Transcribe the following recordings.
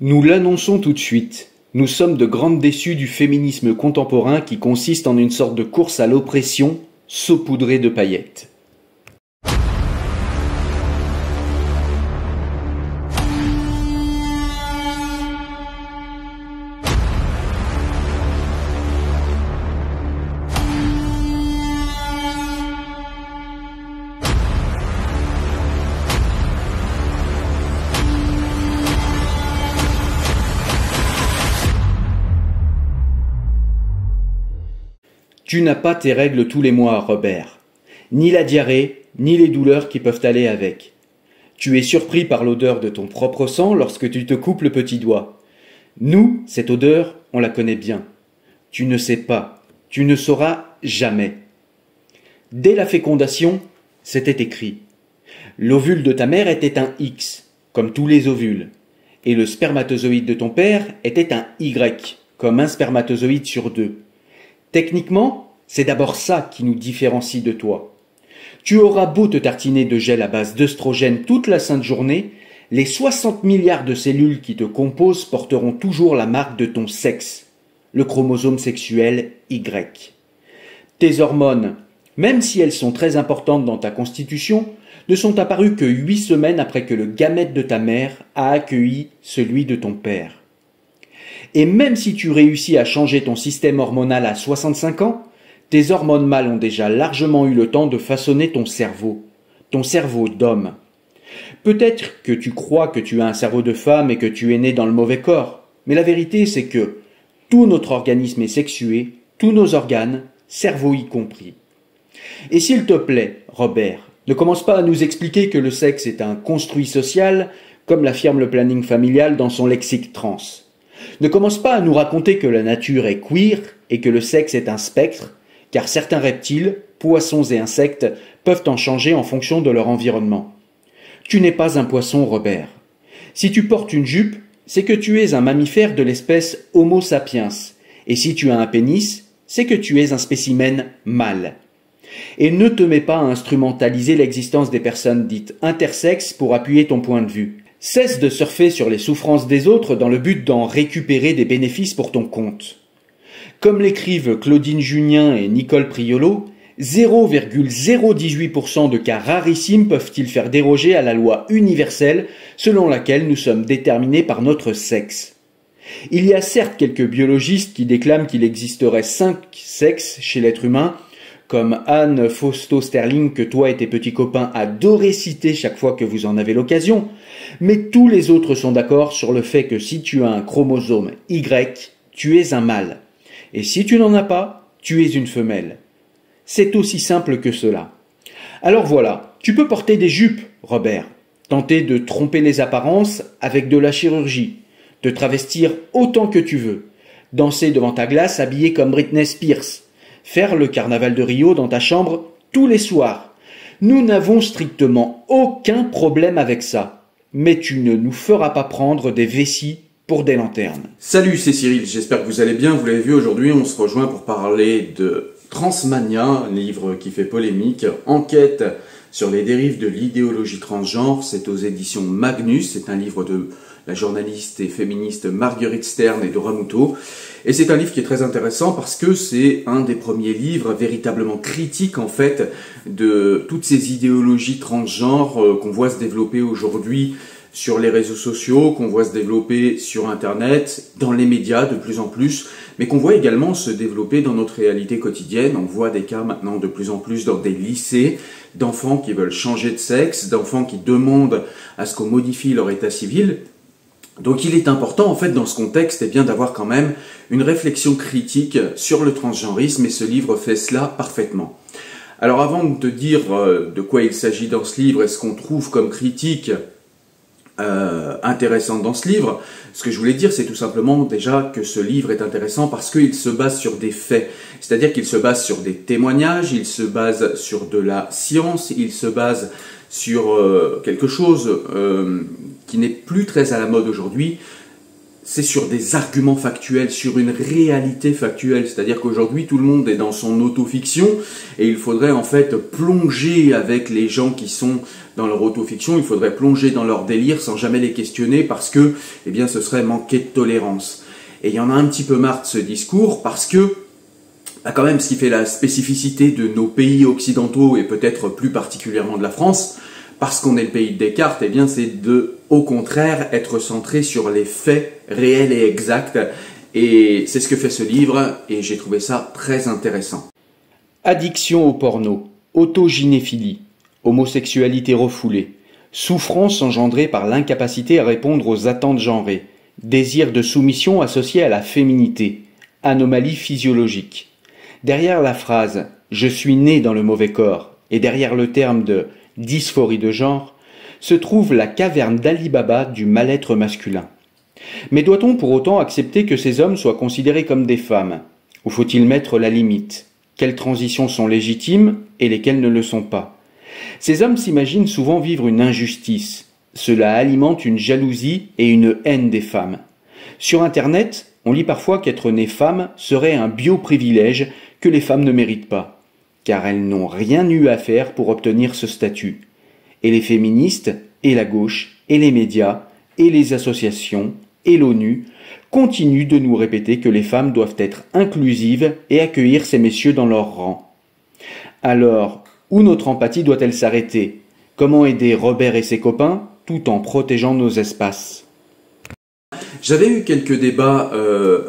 Nous l'annonçons tout de suite, nous sommes de grandes déçues du féminisme contemporain qui consiste en une sorte de course à l'oppression saupoudrée de paillettes. Tu n'as pas tes règles tous les mois, Robert. Ni la diarrhée, ni les douleurs qui peuvent aller avec. Tu es surpris par l'odeur de ton propre sang lorsque tu te coupes le petit doigt. Nous, cette odeur, on la connaît bien. Tu ne sais pas, tu ne sauras jamais. Dès la fécondation, c'était écrit. L'ovule de ta mère était un X, comme tous les ovules, et le spermatozoïde de ton père était un Y, comme un spermatozoïde sur deux. Techniquement, c'est d'abord ça qui nous différencie de toi. Tu auras beau te tartiner de gel à base d'œstrogène toute la sainte journée, les 60 milliards de cellules qui te composent porteront toujours la marque de ton sexe, le chromosome sexuel Y. Tes hormones, même si elles sont très importantes dans ta constitution, ne sont apparues que 8 semaines après que le gamète de ta mère a accueilli celui de ton père. Et même si tu réussis à changer ton système hormonal à 65 ans, tes hormones mâles ont déjà largement eu le temps de façonner ton cerveau d'homme. Peut-être que tu crois que tu as un cerveau de femme et que tu es né dans le mauvais corps, mais la vérité c'est que tout notre organisme est sexué, tous nos organes, cerveau y compris. Et s'il te plaît, Robert, ne commence pas à nous expliquer que le sexe est un construit social, comme l'affirme le planning familial dans son lexique trans. Ne commence pas à nous raconter que la nature est queer et que le sexe est un spectre, car certains reptiles, poissons et insectes peuvent en changer en fonction de leur environnement. Tu n'es pas un poisson, Robert. Si tu portes une jupe, c'est que tu es un mammifère de l'espèce Homo sapiens, et si tu as un pénis, c'est que tu es un spécimen mâle. Et ne te mets pas à instrumentaliser l'existence des personnes dites intersexes pour appuyer ton point de vue. Cesse de surfer sur les souffrances des autres dans le but d'en récupérer des bénéfices pour ton compte. Comme l'écrivent Claudine Junien et Nicole Priolo, 0,018% de cas rarissimes peuvent-ils faire déroger à la loi universelle selon laquelle nous sommes déterminés par notre sexe. Il y a certes quelques biologistes qui déclament qu'il existerait 5 sexes chez l'être humain, comme Anne Fausto-Sterling que toi et tes petits copains adorez citer chaque fois que vous en avez l'occasion, mais tous les autres sont d'accord sur le fait que si tu as un chromosome Y, tu es un mâle. Et si tu n'en as pas, tu es une femelle. C'est aussi simple que cela. Alors voilà, tu peux porter des jupes, Robert, tenter de tromper les apparences avec de la chirurgie, te travestir autant que tu veux, danser devant ta glace habillé comme Britney Spears, faire le carnaval de Rio dans ta chambre tous les soirs. Nous n'avons strictement aucun problème avec ça. Mais tu ne nous feras pas prendre des vessies pour des lanternes. Salut, c'est Cyril, j'espère que vous allez bien. Vous l'avez vu, aujourd'hui on se rejoint pour parler de Transmania, un livre qui fait polémique, enquête sur les dérives de l'idéologie transgenre. C'est aux éditions Magnus, c'est un livre de la journaliste et féministe Marguerite Stern et Dora Muto. Et c'est un livre qui est très intéressant parce que c'est un des premiers livres véritablement critiques en fait de toutes ces idéologies transgenres qu'on voit se développer aujourd'hui sur les réseaux sociaux, qu'on voit se développer sur Internet, dans les médias de plus en plus, mais qu'on voit également se développer dans notre réalité quotidienne. On voit des cas maintenant de plus en plus dans des lycées, d'enfants qui veulent changer de sexe, d'enfants qui demandent à ce qu'on modifie leur état civil. Donc il est important en fait dans ce contexte d'avoir quand même une réflexion critique sur le transgenrisme et ce livre fait cela parfaitement. Alors avant de te dire de quoi il s'agit dans ce livre et ce qu'on trouve comme critique intéressante dans ce livre, ce que je voulais dire c'est tout simplement déjà que ce livre est intéressant parce qu'il se base sur des faits, c'est-à-dire qu'il se base sur des témoignages, il se base sur de la science, il se base sur quelque chose qui n'est plus très à la mode aujourd'hui, c'est sur des arguments factuels, sur une réalité factuelle. C'est-à-dire qu'aujourd'hui, tout le monde est dans son autofiction et il faudrait en fait plonger avec les gens qui sont dans leur autofiction, il faudrait plonger dans leur délire sans jamais les questionner parce que, eh bien, ce serait manquer de tolérance. Et il y en a un petit peu marre de ce discours parce que, quand même, ce qui fait la spécificité de nos pays occidentaux et peut-être plus particulièrement de la France, parce qu'on est le pays de Descartes, eh bien, c'est de, au contraire, être centré sur les faits réels et exacts. Et c'est ce que fait ce livre, et j'ai trouvé ça très intéressant. Addiction au porno, autogynéphilie, homosexualité refoulée, souffrance engendrée par l'incapacité à répondre aux attentes genrées, désir de soumission associé à la féminité, anomalie physiologique. Derrière la phrase « je suis né dans le mauvais corps » et derrière le terme de dysphorie de genre, se trouve la caverne d'Ali Baba du mal-être masculin. Mais doit-on pour autant accepter que ces hommes soient considérés comme des femmes? Ou faut-il mettre la limite? Quelles transitions sont légitimes et lesquelles ne le sont pas? Ces hommes s'imaginent souvent vivre une injustice. Cela alimente une jalousie et une haine des femmes. Sur Internet, on lit parfois qu'être née femme serait un bio-privilège que les femmes ne méritent pas, car elles n'ont rien eu à faire pour obtenir ce statut. Et les féministes, et la gauche, et les médias, et les associations, et l'ONU continuent de nous répéter que les femmes doivent être inclusives et accueillir ces messieurs dans leur rang. Alors, où notre empathie doit-elle s'arrêter? Comment aider Robert et ses copains tout en protégeant nos espaces? J'avais eu quelques débats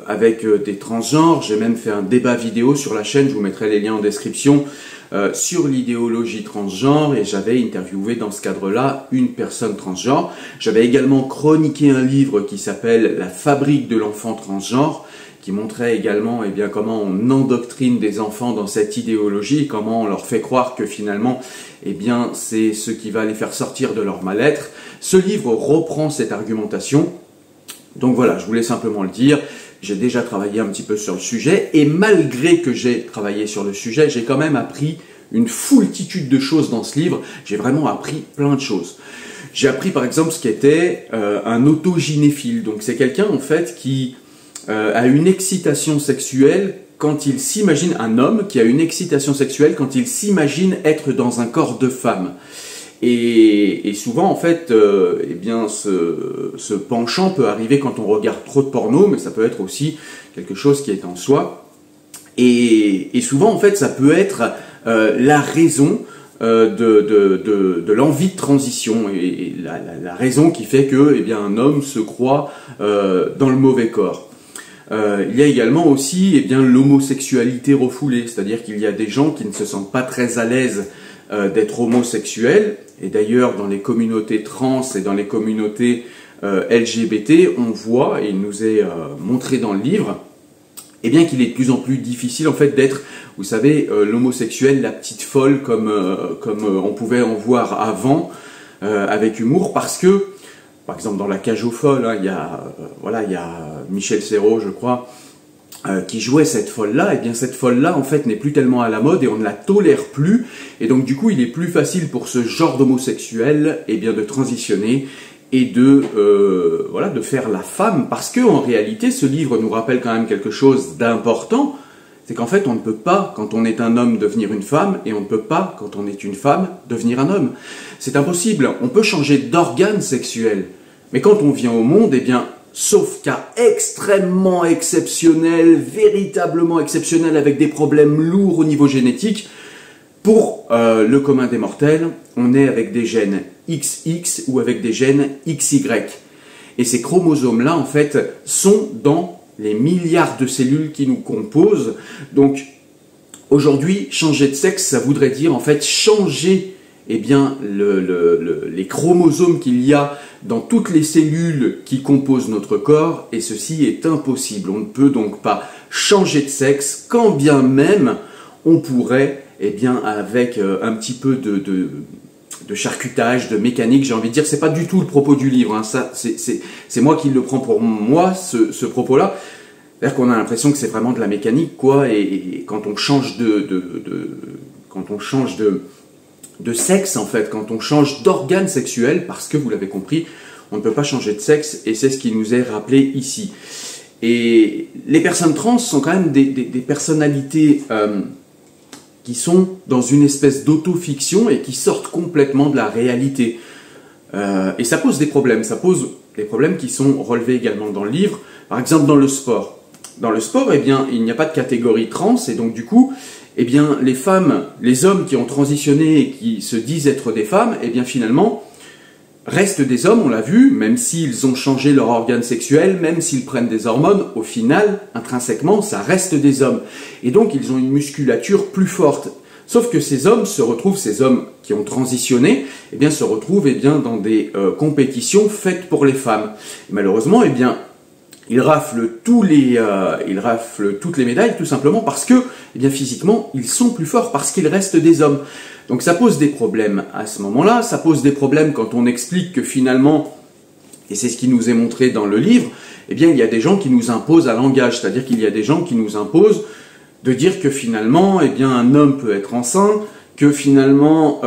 avec des transgenres, j'ai même fait un débat vidéo sur la chaîne, je vous mettrai les liens en description, sur l'idéologie transgenre, et j'avais interviewé dans ce cadre-là une personne transgenre. J'avais également chroniqué un livre qui s'appelle « La fabrique de l'enfant transgenre », qui montrait également eh bien, comment on endoctrine des enfants dans cette idéologie, comment on leur fait croire que finalement eh bien, c'est ce qui va les faire sortir de leur mal-être. Ce livre reprend cette argumentation. Donc voilà, je voulais simplement le dire, j'ai déjà travaillé un petit peu sur le sujet, et malgré que j'ai travaillé sur le sujet, j'ai quand même appris une foultitude de choses dans ce livre, j'ai vraiment appris plein de choses. J'ai appris par exemple ce qu'était un autogynéphile, donc c'est quelqu'un en fait qui a une excitation sexuelle quand il s'imagine, un homme qui a une excitation sexuelle quand il s'imagine être dans un corps de femme. Et souvent, en fait, eh bien, ce penchant peut arriver quand on regarde trop de porno, mais ça peut être aussi quelque chose qui est en soi. Et souvent, en fait, ça peut être la raison de l'envie de transition et la raison qui fait que, eh bien, un homme se croit dans le mauvais corps. Il y a également aussi, eh bien, l'homosexualité refoulée, c'est-à-dire qu'il y a des gens qui ne se sentent pas très à l'aise d'être homosexuels, et d'ailleurs dans les communautés trans et dans les communautés LGBT, on voit, et il nous est montré dans le livre, eh bien qu'il est de plus en plus difficile en fait d'être, vous savez, l'homosexuel, la petite folle comme on pouvait en voir avant, avec humour, parce que, par exemple dans La Cage aux folles, hein, il y a Michel Serrault, je crois, qui jouait cette folle-là, et bien cette folle-là, en fait, n'est plus tellement à la mode et on ne la tolère plus. Et donc, du coup, il est plus facile pour ce genre d'homosexuel, eh bien, de transitionner et de faire la femme. Parce que, en réalité, ce livre nous rappelle quand même quelque chose d'important. C'est qu'en fait, on ne peut pas, quand on est un homme, devenir une femme, et on ne peut pas, quand on est une femme, devenir un homme. C'est impossible. On peut changer d'organe sexuel. Mais quand on vient au monde, eh bien, sauf cas extrêmement exceptionnel, véritablement exceptionnel, avec des problèmes lourds au niveau génétique, pour le commun des mortels, on est avec des gènes XX ou avec des gènes XY. Et ces chromosomes-là, en fait, sont dans les milliards de cellules qui nous composent. Donc, aujourd'hui, changer de sexe, ça voudrait dire, en fait, changer eh bien, les chromosomes qu'il y a dans toutes les cellules qui composent notre corps, et ceci est impossible. On ne peut donc pas changer de sexe, quand bien même on pourrait, eh bien, avec un petit peu de charcutage, de mécanique, j'ai envie de dire, c'est pas du tout le propos du livre, hein. Ça, c'est moi qui le prends pour moi, ce propos-là. C'est-à-dire qu'on a l'impression que c'est vraiment de la mécanique, quoi, et quand on change quand on change de sexe, en fait, quand on change d'organe sexuel, parce que, vous l'avez compris, on ne peut pas changer de sexe, et c'est ce qui nous est rappelé ici. Et les personnes trans sont quand même des personnalités qui sont dans une espèce d'auto-fiction et qui sortent complètement de la réalité. Et ça pose des problèmes. Ça pose des problèmes qui sont relevés également dans le livre. Par exemple, dans le sport. Dans le sport, eh bien, il n'y a pas de catégorie trans, et donc du coup, eh bien, les femmes, les hommes qui ont transitionné et qui se disent être des femmes, eh bien, finalement, restent des hommes, on l'a vu, même s'ils ont changé leur organe sexuel, même s'ils prennent des hormones, au final, intrinsèquement, ça reste des hommes. Et donc, ils ont une musculature plus forte. Sauf que ces hommes se retrouvent, ces hommes qui ont transitionné, eh bien, se retrouvent eh bien, dans des compétitions faites pour les femmes. Et malheureusement, eh bien, ils raflent toutes les médailles, tout simplement parce que, eh bien, physiquement, ils sont plus forts, parce qu'ils restent des hommes. Donc ça pose des problèmes à ce moment-là, ça pose des problèmes quand on explique que finalement, et c'est ce qui nous est montré dans le livre, eh bien, il y a des gens qui nous imposent un langage, c'est-à-dire qu'il y a des gens qui nous imposent de dire que finalement, eh bien, un homme peut être enceint, que finalement,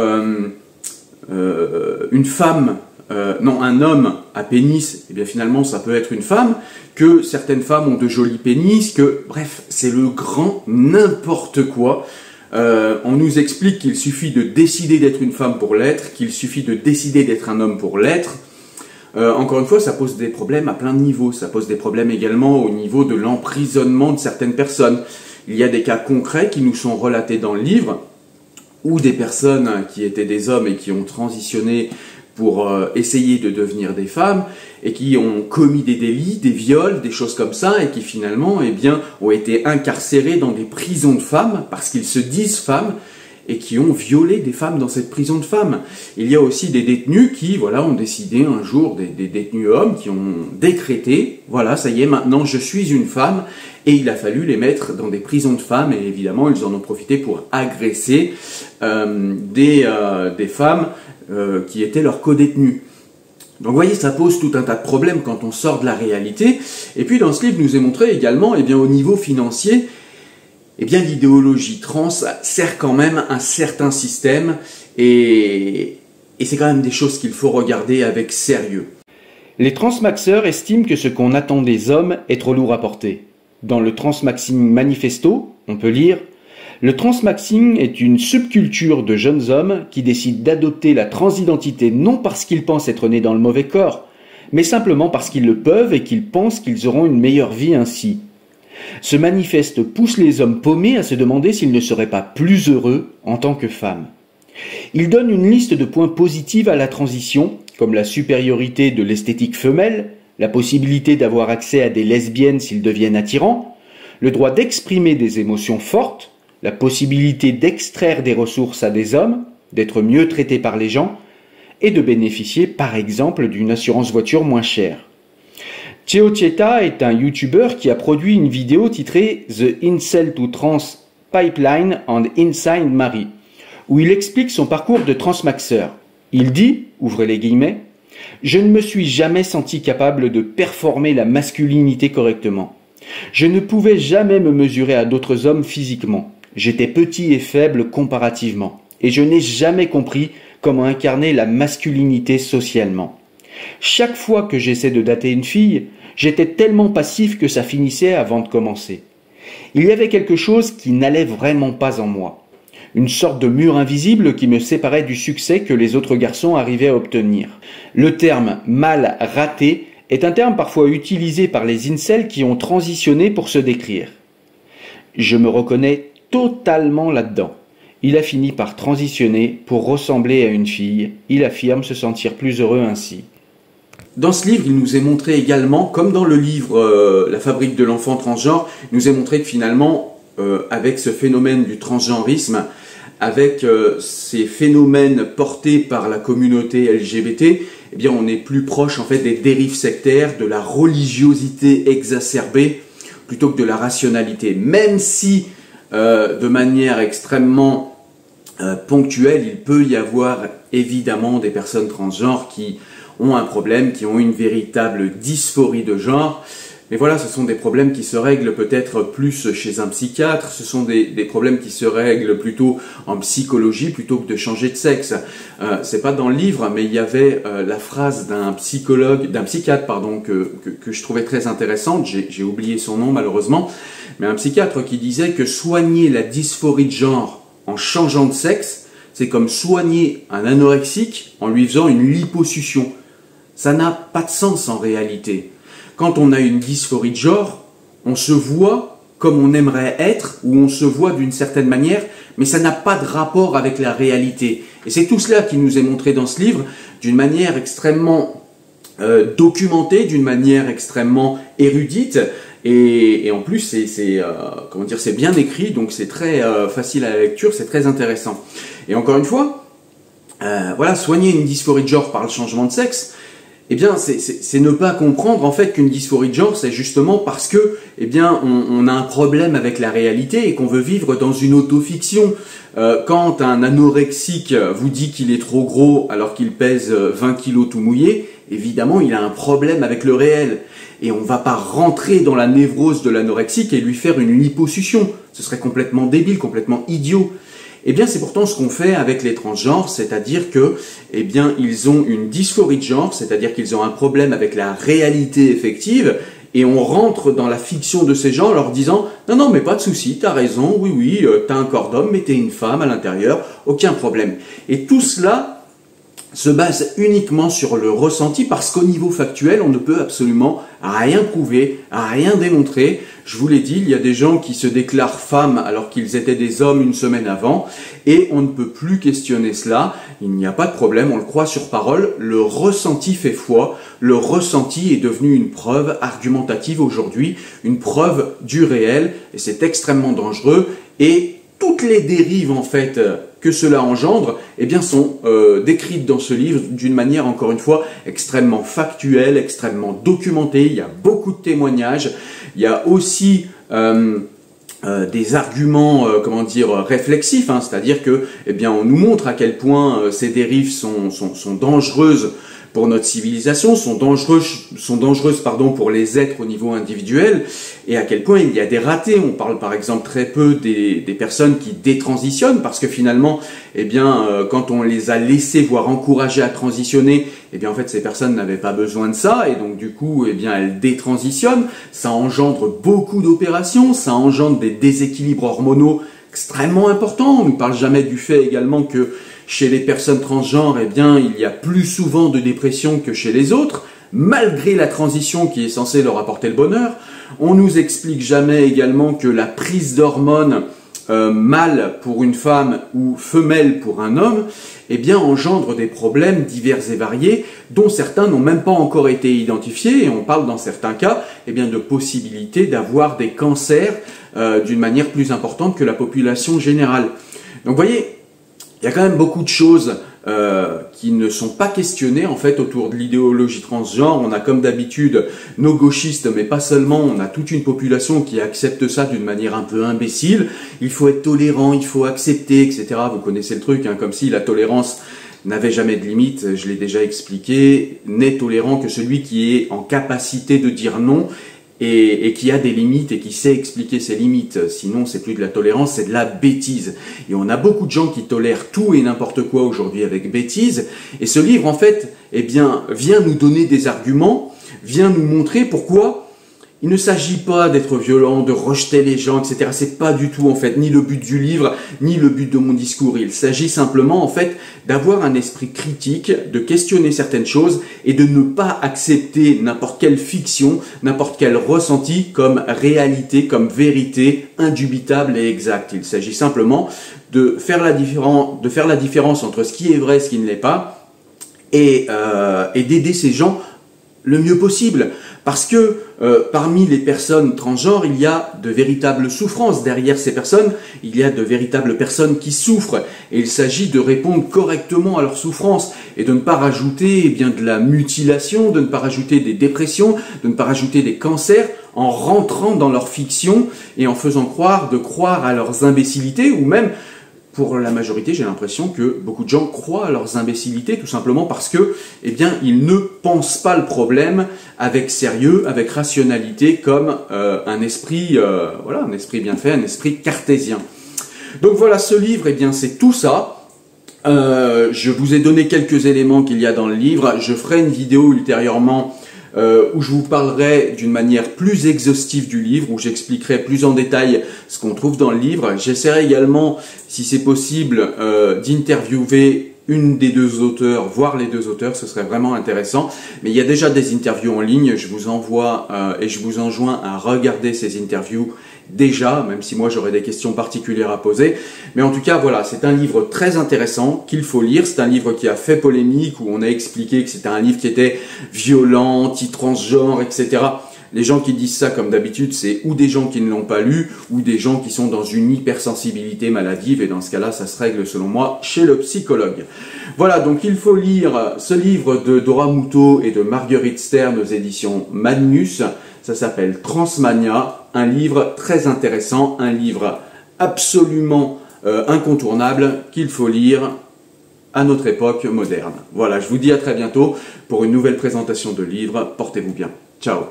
une femme, un homme à pénis, eh bien, finalement, ça peut être une femme, que certaines femmes ont de jolis pénis, que, bref, c'est le grand n'importe quoi. On nous explique qu'il suffit de décider d'être une femme pour l'être, qu'il suffit de décider d'être un homme pour l'être. Encore une fois, ça pose des problèmes à plein de niveaux. Ça pose des problèmes également au niveau de l'emprisonnement de certaines personnes. Il y a des cas concrets qui nous sont relatés dans le livre, où des personnes qui étaient des hommes et qui ont transitionné pour essayer de devenir des femmes, et qui ont commis des délits, des viols, des choses comme ça, et qui finalement, eh bien, ont été incarcérés dans des prisons de femmes, parce qu'ils se disent femmes, et qui ont violé des femmes dans cette prison de femmes. Il y a aussi des détenus qui, voilà, ont décidé un jour, des détenus hommes, qui ont décrété, voilà, ça y est, maintenant je suis une femme, et il a fallu les mettre dans des prisons de femmes, et évidemment, ils en ont profité pour agresser des femmes qui étaient leurs co-détenus. Donc vous voyez, ça pose tout un tas de problèmes quand on sort de la réalité. Et puis dans ce livre, nous est montré également, eh bien, au niveau financier, eh bien, l'idéologie trans sert quand même un certain système, et c'est quand même des choses qu'il faut regarder avec sérieux. Les transmaxeurs estiment que ce qu'on attend des hommes est trop lourd à porter. Dans le Transmaxing Manifesto, on peut lire « Le transmaxing est une subculture de jeunes hommes qui décident d'adopter la transidentité non parce qu'ils pensent être nés dans le mauvais corps, mais simplement parce qu'ils le peuvent et qu'ils pensent qu'ils auront une meilleure vie ainsi. Ce manifeste pousse les hommes paumés à se demander s'ils ne seraient pas plus heureux en tant que femmes. Il donne une liste de points positifs à la transition, comme la supériorité de l'esthétique femelle, la possibilité d'avoir accès à des lesbiennes s'ils deviennent attirants, le droit d'exprimer des émotions fortes, la possibilité d'extraire des ressources à des hommes, d'être mieux traités par les gens, et de bénéficier par exemple d'une assurance voiture moins chère. Cheocheta est un YouTuber qui a produit une vidéo titrée The Incel to Trans Pipeline and Inside Mary, où il explique son parcours de transmaxeur. Il dit, ouvrez les guillemets, « Je ne me suis jamais senti capable de performer la masculinité correctement. Je ne pouvais jamais me mesurer à d'autres hommes physiquement. J'étais petit et faible comparativement, et je n'ai jamais compris comment incarner la masculinité socialement. Chaque fois que j'essaie de dater une fille, j'étais tellement passif que ça finissait avant de commencer. Il y avait quelque chose qui n'allait vraiment pas en moi. Une sorte de mur invisible qui me séparait du succès que les autres garçons arrivaient à obtenir. Le terme « mal raté » est un terme parfois utilisé par les incels qui ont transitionné pour se décrire. Je me reconnais totalement là-dedans. Il a fini par transitionner pour ressembler à une fille. Il affirme se sentir plus heureux ainsi. Dans ce livre, il nous est montré également, comme dans le livre La fabrique de l'enfant transgenre, il nous est montré que finalement, avec ce phénomène du transgenrisme, avec ces phénomènes portés par la communauté LGBT, eh bien, on est plus proche en fait des dérives sectaires, de la religiosité exacerbée, plutôt que de la rationalité. Même si, de manière extrêmement ponctuelle, il peut y avoir évidemment des personnes transgenres qui ont un problème, qui ont une véritable dysphorie de genre, Mais voilà, ce sont des problèmes qui se règlent peut-être plus chez un psychiatre, ce sont des problèmes qui se règlent plutôt en psychologie plutôt que de changer de sexe. C'est pas dans le livre, mais il y avait la phrase d'un psychiatre, pardon, que je trouvais très intéressante, j'ai oublié son nom malheureusement, mais un psychiatre qui disait que soigner la dysphorie de genre en changeant de sexe, c'est comme soigner un anorexique en lui faisant une liposuction. Ça n'a pas de sens en réalité. Quand on a une dysphorie de genre, on se voit comme on aimerait être, ou on se voit d'une certaine manière, mais ça n'a pas de rapport avec la réalité. Et c'est tout cela qui nous est montré dans ce livre, d'une manière extrêmement documentée, d'une manière extrêmement érudite, et en plus c'est bien écrit, donc c'est très facile à la lecture, c'est très intéressant. Et encore une fois, voilà, soigner une dysphorie de genre par le changement de sexe, eh bien, c'est ne pas comprendre en fait qu'une dysphorie de genre, c'est justement parce que, eh bien, on a un problème avec la réalité et qu'on veut vivre dans une autofiction. Quand un anorexique vous dit qu'il est trop gros alors qu'il pèse 20 kilos tout mouillé, évidemment, il a un problème avec le réel. Et on ne va pas rentrer dans la névrose de l'anorexique et lui faire une liposuction. Ce serait complètement débile, complètement idiot. Eh bien, c'est pourtant ce qu'on fait avec les transgenres, c'est-à-dire que, eh bien, ils ont une dysphorie de genre, c'est-à-dire qu'ils ont un problème avec la réalité effective, et on rentre dans la fiction de ces gens en leur disant « Non, non, mais pas de souci, t'as raison, oui, t'as un corps d'homme, mais t'es une femme à l'intérieur, aucun problème. » Et tout cela se base uniquement sur le ressenti parce qu'au niveau factuel, on ne peut absolument rien prouver, rien démontrer. Je vous l'ai dit, il y a des gens qui se déclarent femmes alors qu'ils étaient des hommes une semaine avant et on ne peut plus questionner cela. Il n'y a pas de problème, on le croit sur parole. Le ressenti fait foi. Le ressenti est devenu une preuve argumentative aujourd'hui, une preuve du réel et c'est extrêmement dangereux et toutes les dérives en fait que cela engendre, eh bien, sont décrites dans ce livre d'une manière, encore une fois, extrêmement factuelle, extrêmement documentée. Il y a beaucoup de témoignages. Il y a aussi des arguments, réflexifs, hein, c'est-à-dire que, eh bien, on nous montre à quel point ces dérives sont dangereuses pour notre civilisation, sont dangereuses pour les êtres au niveau individuel, et à quel point il y a des ratés. On parle par exemple très peu des personnes qui détransitionnent, parce que finalement, eh bien, quand on les a laissés, voire encouragés à transitionner, eh bien en fait ces personnes n'avaient pas besoin de ça, et donc du coup, eh bien elles détransitionnent. Ça engendre beaucoup d'opérations, ça engendre des déséquilibres hormonaux extrêmement importants. On ne parle jamais du fait également que chez les personnes transgenres, eh bien, il y a plus souvent de dépression que chez les autres, malgré la transition qui est censée leur apporter le bonheur. On nous explique jamais également que la prise d'hormones mâle pour une femme ou femelle pour un homme, eh bien, engendre des problèmes divers et variés, dont certains n'ont même pas encore été identifiés, et on parle dans certains cas, eh bien, de possibilité d'avoir des cancers d'une manière plus importante que la population générale. Donc, vous voyez, il y a quand même beaucoup de choses qui ne sont pas questionnées en fait autour de l'idéologie transgenre. On a comme d'habitude nos gauchistes, mais pas seulement, on a toute une population qui accepte ça d'une manière un peu imbécile. Il faut être tolérant, il faut accepter, etc. Vous connaissez le truc, hein, comme si la tolérance n'avait jamais de limite, je l'ai déjà expliqué. N'est tolérant que celui qui est en capacité de dire non et qui a des limites et qui sait expliquer ses limites. Sinon, c'est plus de la tolérance, c'est de la bêtise. Et on a beaucoup de gens qui tolèrent tout et n'importe quoi aujourd'hui avec bêtise. Et ce livre, en fait, eh bien, vient nous donner des arguments, vient nous montrer pourquoi il ne s'agit pas d'être violent, de rejeter les gens, etc. C'est pas du tout, en fait, ni le but du livre, ni le but de mon discours. Il s'agit simplement, en fait, d'avoir un esprit critique, de questionner certaines choses et de ne pas accepter n'importe quelle fiction, n'importe quel ressenti comme réalité, comme vérité indubitable et exacte. Il s'agit simplement de faire la différence entre ce qui est vrai et ce qui ne l'est pas et d'aider ces gens le mieux possible. Parce que parmi les personnes transgenres, il y a de véritables souffrances. Derrière ces personnes, il y a de véritables personnes qui souffrent. Et il s'agit de répondre correctement à leurs souffrances et de ne pas rajouter de la mutilation, de ne pas rajouter des dépressions, de ne pas rajouter des cancers en rentrant dans leur fiction et en faisant croire à leurs imbécilités ou même pour la majorité, j'ai l'impression que beaucoup de gens croient à leurs imbécilités, tout simplement parce que, eh bien, ils ne pensent pas le problème avec sérieux, avec rationalité, comme un esprit, voilà, un esprit bien fait, un esprit cartésien. Donc voilà, ce livre, eh bien, c'est tout ça. Je vous ai donné quelques éléments qu'il y a dans le livre. Je ferai une vidéo ultérieurement où je vous parlerai d'une manière plus exhaustive du livre, où j'expliquerai plus en détail ce qu'on trouve dans le livre. J'essaierai également, si c'est possible, d'interviewer une des deux auteurs, voire les deux auteurs, ce serait vraiment intéressant. Mais il y a déjà des interviews en ligne, je vous envoie et je vous enjoins à regarder ces interviews déjà, même si moi j'aurais des questions particulières à poser. Mais en tout cas, voilà, c'est un livre très intéressant qu'il faut lire. C'est un livre qui a fait polémique, où on a expliqué que c'était un livre qui était violent, anti-transgenre, etc. Les gens qui disent ça, comme d'habitude, c'est ou des gens qui ne l'ont pas lu, ou des gens qui sont dans une hypersensibilité maladive, et dans ce cas-là, ça se règle, selon moi, chez le psychologue. Voilà, donc il faut lire ce livre de Dora Muto et de Marguerite Stern aux éditions Magnus. Ça s'appelle Transmania, un livre très intéressant, un livre absolument incontournable qu'il faut lire à notre époque moderne. Voilà, je vous dis à très bientôt pour une nouvelle présentation de livre. Portez-vous bien. Ciao.